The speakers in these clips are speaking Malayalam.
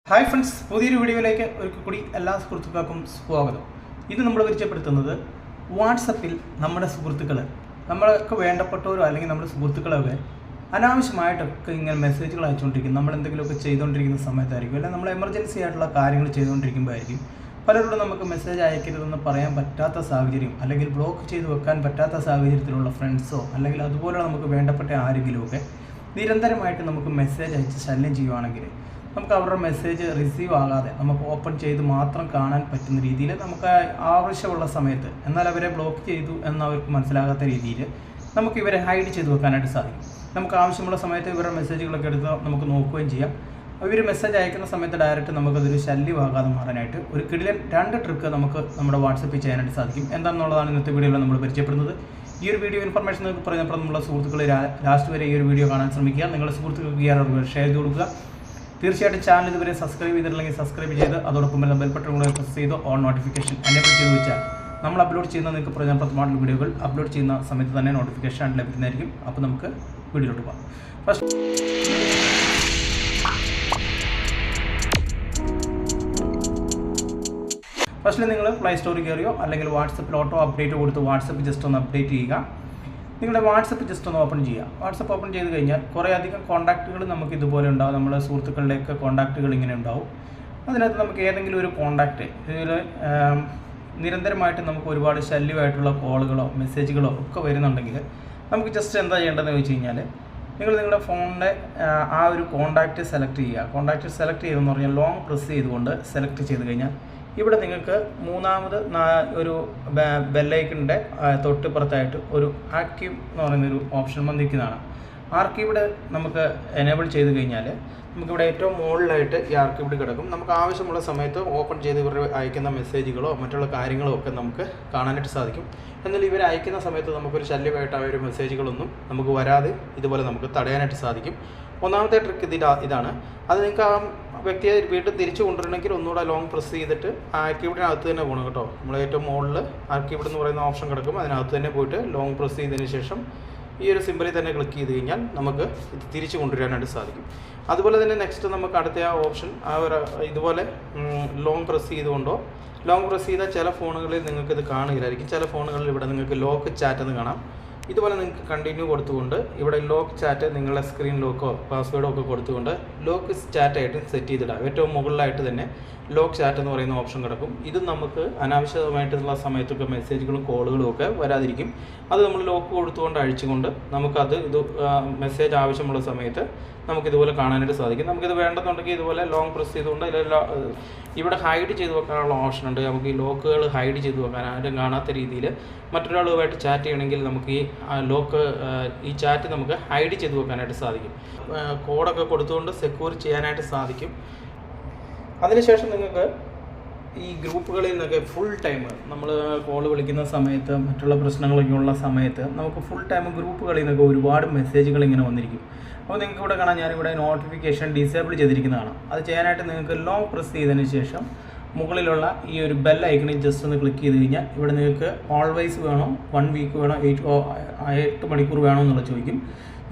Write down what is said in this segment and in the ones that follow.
ഹായ് ഫ്രണ്ട്സ്, പുതിയൊരു വീഡിയോയിലേക്ക് ഒരിക്കൽ കൂടി എല്ലാ സുഹൃത്തുക്കൾക്കും സ്വാഗതം. ഇത് നമ്മൾ പരിചയപ്പെടുത്തുന്നത് വാട്സപ്പിൽ നമ്മുടെ സുഹൃത്തുക്കൾ, നമ്മൾക്ക് വേണ്ടപ്പെട്ടവരോ അല്ലെങ്കിൽ നമ്മുടെ സുഹൃത്തുക്കളൊക്കെ അനാവശ്യമായിട്ടൊക്കെ ഇങ്ങനെ മെസ്സേജുകൾ അയച്ചുകൊണ്ടിരിക്കും. നമ്മൾ എന്തെങ്കിലുമൊക്കെ ചെയ്തുകൊണ്ടിരിക്കുന്ന സമയത്തായിരിക്കും, അല്ലെങ്കിൽ നമ്മൾ എമർജൻസി ആയിട്ടുള്ള കാര്യങ്ങൾ ചെയ്തുകൊണ്ടിരിക്കുമ്പോഴായിരിക്കും പലരോടും നമുക്ക് മെസ്സേജ് അയക്കരുതെന്ന് പറയാൻ പറ്റാത്ത സാഹചര്യം, അല്ലെങ്കിൽ ബ്ലോക്ക് ചെയ്ത് വെക്കാൻ പറ്റാത്ത സാഹചര്യത്തിലുള്ള ഫ്രണ്ട്സോ അല്ലെങ്കിൽ അതുപോലെ നമുക്ക് വേണ്ടപ്പെട്ട ആരെങ്കിലുമൊക്കെ നിരന്തരമായിട്ട് നമുക്ക് മെസ്സേജ് അയച്ച് ശല്യം ചെയ്യുവാണെങ്കിൽ നമുക്ക് അവരുടെ മെസ്സേജ് റിസീവ് ആകാതെ നമുക്ക് ഓപ്പൺ ചെയ്ത് മാത്രം കാണാൻ പറ്റുന്ന രീതിയിൽ നമുക്ക് ആവശ്യമുള്ള സമയത്ത്, എന്നാൽ അവരെ ബ്ലോക്ക് ചെയ്തു എന്നവർക്ക് മനസ്സിലാകാത്ത രീതിയിൽ നമുക്ക് ഇവരെ ഹൈഡ് ചെയ്ത് വെക്കാനായിട്ട് സാധിക്കും. നമുക്ക് ആവശ്യമുള്ള സമയത്ത് ഇവരുടെ മെസ്സേജുകളൊക്കെ എടുത്ത് നമുക്ക് നോക്കുകയും ചെയ്യാം. ഇവർ മെസ്സേജ് അയക്കുന്ന സമയത്ത് ഡയറക്റ്റ് നമുക്കതൊരു ശല്യമാകാതെ മാറാനായിട്ട് ഒരു കിടിലൻ 2 ട്രിക്ക് നമുക്ക് നമ്മുടെ വാട്സപ്പിൽ ചെയ്യാനായിട്ട് സാധിക്കും. എന്താണെന്നുള്ളതാണ് ഇന്നത്തെ വീഡിയോയിൽ നമ്മൾ പരിചയപ്പെടുന്നത്. ഈ ഒരു വീഡിയോ ഇൻഫർമേഷൻ നിങ്ങൾക്ക് പറഞ്ഞപ്പോൾ നമ്മുടെ സുഹൃത്തുക്കൾ ലാസ്റ്റ് വരെ ഈ ഒരു വീഡിയോ കാണാൻ ശ്രമിക്കുക. നിങ്ങളുടെ സുഹൃത്തുക്കൾക്ക് ഷെയർ ചെയ്ത് കൊടുക്കുക. തീർച്ചയായിട്ടും ചാനൽ ഇതുവരെ സബ്സ്ക്രൈബ് ചെയ്തിട്ടില്ലെങ്കിൽ സബ്സ്ക്രൈബ് ചെയ്ത് അതോടൊപ്പം തന്നെ ബെൽ ബട്ടൺ കൂടെ പ്രസ് ചെയ്ത് ഓൺ നോട്ടിഫിക്കേഷൻ എനേബിൾ ചെയ്ത് വെച്ചാൽ നമ്മൾ അപ്ലോഡ് ചെയ്യുന്ന നിങ്ങൾക്ക് പ്രധാനപ്പെട്ട വീഡിയോകൾ അപ്ലോഡ് ചെയ്യുന്ന സമയത്ത് തന്നെ നോട്ടിഫിക്കേഷൻ ലഭിക്കുന്നതായിരിക്കും. അപ്പോൾ നമുക്ക് വീഡിയോയിലോട്ട് പോകാം. ഫസ്റ്റിൽ നിങ്ങൾ പ്ലേ സ്റ്റോറിൽ കയറിയോ അല്ലെങ്കിൽ വാട്സപ്പിൽ ഓട്ടോ അപ്ഡേറ്റ് കൊടുത്ത് വാട്സപ്പ് ജസ്റ്റ് ഒന്ന് അപ്ഡേറ്റ് ചെയ്യുക. നിങ്ങളുടെ വാട്സപ്പ് ജസ്റ്റ് ഒന്ന് ഓപ്പൺ ചെയ്യുക. വാട്സപ്പ് ഓപ്പൺ ചെയ്ത് കഴിഞ്ഞാൽ കുറേ അധികം കോൺടാക്റ്റുകൾ നമുക്ക് ഇതുപോലെ ഉണ്ടാവും. നമ്മുടെ സുഹൃത്തുക്കളുടെയൊക്കെ കോൺടാക്റ്റുകൾ ഇങ്ങനെ ഉണ്ടാവും. അതിനകത്ത് നമുക്ക് ഏതെങ്കിലും ഒരു കോൺടാക്റ്റ് ഇതിൽ നിരന്തരമായിട്ട് നമുക്ക് ഒരുപാട് ശല്യമായിട്ടുള്ള കോളുകളോ മെസ്സേജുകളോ ഒക്കെ വരുന്നുണ്ടെങ്കിൽ നമുക്ക് ജസ്റ്റ് എന്താ ചെയ്യേണ്ടതെന്ന് ചോദിച്ചു കഴിഞ്ഞാൽ നിങ്ങളുടെ ഫോണിൻ്റെ ആ ഒരു കോൺടാക്റ്റ് സെലക്ട് ചെയ്യുക. കോൺടാക്റ്റ് സെലക്ട് ചെയ്തെന്ന് പറഞ്ഞാൽ ലോങ് പ്രസ് ചെയ്തുകൊണ്ട് സെലക്ട് ചെയ്ത് കഴിഞ്ഞാൽ ഇവിടെ നിങ്ങൾക്ക് മൂന്നാമത് ഒരു ബെല്ലൈക്കണിൻ്റെ തൊട്ടിപ്പുറത്തായിട്ട് ഒരു ആർക്കീവ് എന്ന് പറയുന്നൊരു ഓപ്ഷൻ വന്നിരിക്കുന്നതാണ്. ആർക്കീവ്ഡ് നമുക്ക് എനേബിൾ ചെയ്ത് കഴിഞ്ഞാൽ നമുക്കിവിടെ ഏറ്റവും മുകളിലായിട്ട് ഈ ആർക്കീവ്ഡ് കിടക്കും. നമുക്ക് ആവശ്യമുള്ള സമയത്ത് ഓപ്പൺ ചെയ്ത് ഇവർ അയക്കുന്ന മെസ്സേജുകളോ മറ്റുള്ള കാര്യങ്ങളോ ഒക്കെ നമുക്ക് കാണാനായിട്ട് സാധിക്കും. എന്നാൽ ഇവർ അയക്കുന്ന സമയത്ത് നമുക്കൊരു ശല്യമായിട്ട് ആ ഒരു മെസ്സേജുകളൊന്നും നമുക്ക് വരാതെ ഇതുപോലെ നമുക്ക് തടയാനായിട്ട് സാധിക്കും. ഒന്നാമത്തെ ട്രിക്ക് ഇതാണ്. അത് നിങ്ങൾക്ക് ആ വ്യക്തിയെ വീണ്ടും തിരിച്ചു കൊണ്ടുവരണമെങ്കിൽ ഒന്നുകൂടെ ലോങ് പ്രസ് ചെയ്തിട്ട് ആർക്കീവ്ഡിനകത്ത് തന്നെ പോകണം കേട്ടോ. നമ്മൾ ഏറ്റവും മുകളിൽ ആർക്കീവ്ഡ് എന്ന് പറയുന്ന ഓപ്ഷൻ കിടക്കും. അതിനകത്ത് തന്നെ പോയിട്ട് ലോങ് പ്രസ് ചെയ്തതിന് ശേഷം ഈ ഒരു സിമ്പിളിൽ തന്നെ ക്ലിക്ക് ചെയ്ത് കഴിഞ്ഞാൽ നമുക്ക് ഇത് തിരിച്ചു കൊണ്ടുവരാനായിട്ട് സാധിക്കും. അതുപോലെ തന്നെ നെക്സ്റ്റ് നമുക്ക് അടുത്ത ആ ഓപ്ഷൻ ഇതുപോലെ ലോങ് പ്രസ് ചെയ്തുകൊണ്ടോ ലോങ് പ്രസ് ചെയ്താൽ ചില ഫോണുകളിൽ നിങ്ങൾക്കിത് കാണുകയില്ലായിരിക്കും. ചില ഫോണുകളിൽ ഇവിടെ നിങ്ങൾക്ക് ലോക്ക് ചാറ്റ് എന്ന് കാണാം. ഇതുപോലെ നിങ്ങൾക്ക് കണ്ടിന്യൂ കൊടുത്തുകൊണ്ട് ഇവിടെ ലോക്ക് ചാറ്റ് നിങ്ങളുടെ സ്ക്രീൻ ലോക്കോ പാസ്വേഡോ ഒക്കെ കൊടുത്തുകൊണ്ട് ലോക്ക് ചാറ്റായിട്ട് സെറ്റ് ചെയ്തിടാം. ഏറ്റവും മുകളിലായിട്ട് തന്നെ ലോക്ക് ചാറ്റ് എന്ന് പറയുന്ന ഓപ്ഷൻ കിടക്കും. ഇത് നമുക്ക് അനാവശ്യമായിട്ടുള്ള സമയത്തൊക്കെ മെസ്സേജുകളും കോളുകളും ഒക്കെ വരാതിരിക്കും. അത് നമ്മൾ ലോക്ക് കൊടുത്തുകൊണ്ട് അഴിച്ചുകൊണ്ട് നമുക്കത് മെസ്സേജ് ആവശ്യമുള്ള സമയത്ത് നമുക്കിതുപോലെ കാണാനായിട്ട് സാധിക്കും. നമുക്കിത് വേണ്ടെന്നുണ്ടെങ്കിൽ ഇതുപോലെ ലോങ് പ്രസ് ചെയ്തുകൊണ്ട് ഇവിടെ ഹൈഡ് ചെയ്ത് വെക്കാനുള്ള ഓപ്ഷൻ ഉണ്ട്. നമുക്ക് ഈ ലോക്കുകൾ ഹൈഡ് ചെയ്ത് വെക്കാൻ ആരും കാണാത്ത രീതിയിൽ മറ്റൊരാളുമായിട്ട് ചാറ്റ് ചെയ്യണമെങ്കിൽ നമുക്ക് ഈ ചാറ്റ് നമുക്ക് ഹൈഡ് ചെയ്ത് വെക്കാനായിട്ട് സാധിക്കും. കോഡൊക്കെ കൊടുത്തുകൊണ്ട് സെക്യൂർ ചെയ്യാനായിട്ട് സാധിക്കും. അതിനുശേഷം നിങ്ങൾക്ക് ഈ ഗ്രൂപ്പുകളിൽ നിന്നൊക്കെ ഫുൾ ടൈം നമ്മൾ കോൾ വിളിക്കുന്ന സമയത്ത് മറ്റുള്ള പ്രശ്നങ്ങളൊക്കെ ഉള്ള സമയത്ത് നമുക്ക് ഫുൾ ടൈം ഗ്രൂപ്പുകളിൽ നിന്നൊക്കെ ഒരുപാട് മെസ്സേജുകൾ ഇങ്ങനെ വന്നിരിക്കും. അപ്പോൾ നിങ്ങൾക്ക് ഇവിടെ കാണാം, ഞാനിവിടെ നോട്ടിഫിക്കേഷൻ ഡിസേബിൾ ചെയ്തിരിക്കുന്നതാണ്. അത് ചെയ്യാനായിട്ട് നിങ്ങൾക്ക് ലോങ് പ്രസ് ചെയ്തതിന് ശേഷം മുകളിലുള്ള ഈ ഒരു ബെൽ ഐക്കണിൽ ജസ്റ്റ് ഒന്ന് ക്ലിക്ക് ചെയ്ത് കഴിഞ്ഞാൽ ഇവിടെ നിങ്ങൾക്ക് ഓൾവൈസ് വേണോ 1 വീക്ക് വേണോ 8 മണിക്കൂർ വേണോ എന്നുള്ളത് ചോദിക്കും.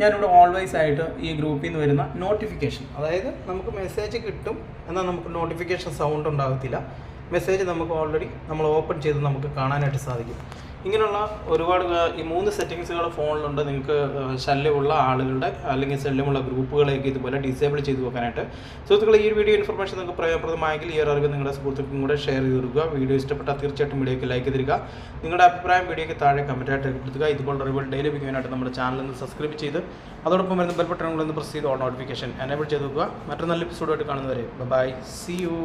ഞാനിവിടെ ഓൾവൈസ് ആയിട്ട് ഈ ഗ്രൂപ്പിൽ നിന്ന് വരുന്ന നോട്ടിഫിക്കേഷൻ, അതായത് നമുക്ക് മെസ്സേജ് കിട്ടും എന്നാൽ നമുക്ക് നോട്ടിഫിക്കേഷൻ സൗണ്ട് ഉണ്ടാകത്തില്ല. മെസ്സേജ് നമുക്ക് ഓൾറെഡി നമ്മൾ ഓപ്പൺ ചെയ്ത് നമുക്ക് കാണാനായിട്ട് സാധിക്കും. ഇങ്ങനെയുള്ള ഒരുപാട് ഈ 3 സെറ്റിങ്സുകൾ ഫോണിലുണ്ട്. നിങ്ങൾക്ക് ശല്യമുള്ള ആളുകളുടെ അല്ലെങ്കിൽ ശല്യമുള്ള ഗ്രൂപ്പുകളെയൊക്കെ ഇതുപോലെ ഡിസേബിൾ ചെയ്ത് വെക്കാനായിട്ട്. സുഹൃത്തുക്കളെ, ഈ വീഡിയോ ഇൻഫർമേഷൻ നിങ്ങൾക്ക് പ്രയോജനപ്രദമായെങ്കിൽ ഈ അറിവ് നിങ്ങളുടെ സുഹൃത്തുക്കൾക്കും കൂടെ ഷെയർ ചെയ്ത് കൊടുക്കുക. വീഡിയോ ഇഷ്ടപ്പെട്ടാൽ തീർച്ചയായിട്ടും വീഡിയോയ്ക്ക് ലൈക്ക് തരിക. നിങ്ങളുടെ അഭിപ്രായം വീഡിയോയ്ക്ക് താഴെ കമൻറ്റായിട്ട് രേഖപ്പെടുത്തുക. ഇതുപോലുള്ള അറിവുകൾ ഡെയിലി ലഭിക്കാനായിട്ട് നമ്മുടെ ചാനലിൽ സബ്സ്ക്രൈബ് ചെയ്ത് അതോടൊപ്പം വരുന്ന ബെൽ ബട്ടൺ പ്രസ് ചെയ്ത് ഓൺ നോട്ടിഫിക്കേഷൻ എനേബിൾ ചെയ്ത് വെക്കുക. മറ്റൊരു നല്ല എപ്പിസോഡായിട്ട് കാണുന്നവരെ ബൈ, സീ യു.